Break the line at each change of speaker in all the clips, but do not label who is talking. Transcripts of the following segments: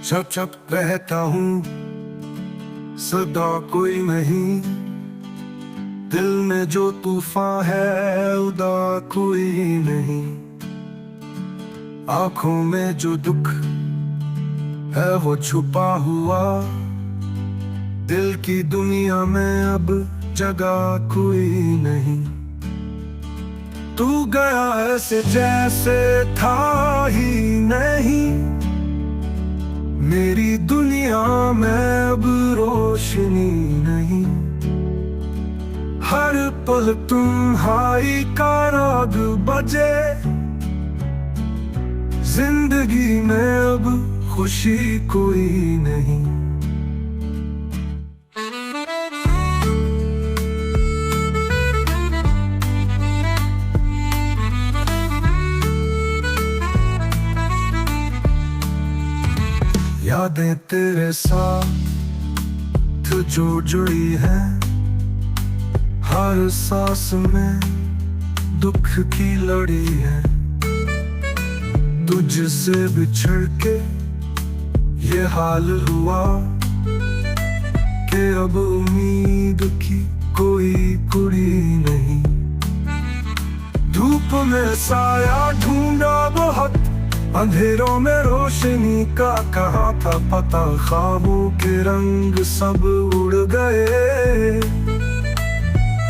चुप चुप रहता हूँ सदा कोई नहीं, दिल में जो तूफान है उदा कोई नहीं। आंखों में जो दुख है वो छुपा हुआ, दिल की दुनिया में अब जगह कोई नहीं। तू गया ऐसे जैसे था ही नहीं, मेरी दुनिया में अब रोशनी नहीं। हर पल तुम्हारी का राग बजे, जिंदगी में अब खुशी कोई नहीं। यादें तेरे साथ जो जुड़ी है, हर सांस में दुख की लड़ी है। तुझसे बिछड़ के ये हाल हुआ कि अब उम्मीद की कोई कुड़ी नहीं। धूप में साया ढूंढा बहुत, अंधेरों में रोशनी का कहाँ था पता। ख्वाबों के रंग सब उड़ गए,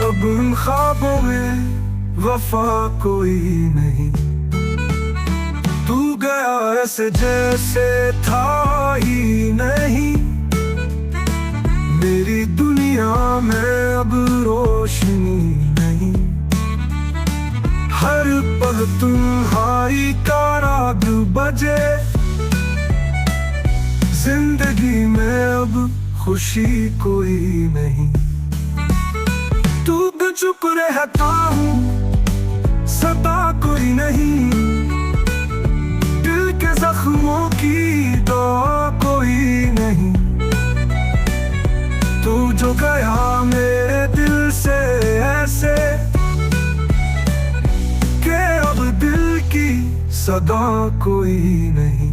अब उन ख्वाबों में वफा कोई नहीं। तू गया ऐसे जैसे था ही नहीं, मेरी दुनिया में अब रोशनी नहीं। हर पल तुम्हारी का राग बजे, जिंदगी में अब खुशी कोई नहीं। तू चुप रहता हूँ सदा कोई नहीं, दिल के जख्मों की दवा कोई नहीं। तू जो गया मेरे दिल से ऐसे कि अब दिल की सदा कोई नहीं।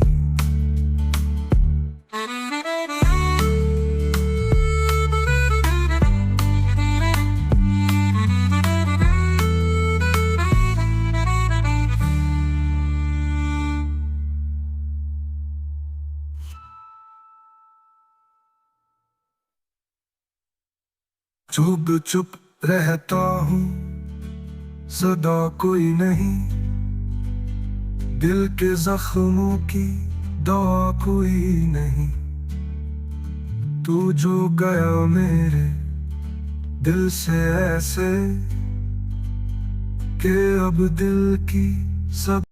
चुप चुप रहता हूँ सदा कोई नहीं, दिल के जख्मों की दवा कोई नहीं। तू जो गया मेरे दिल से ऐसे कि अब दिल की सब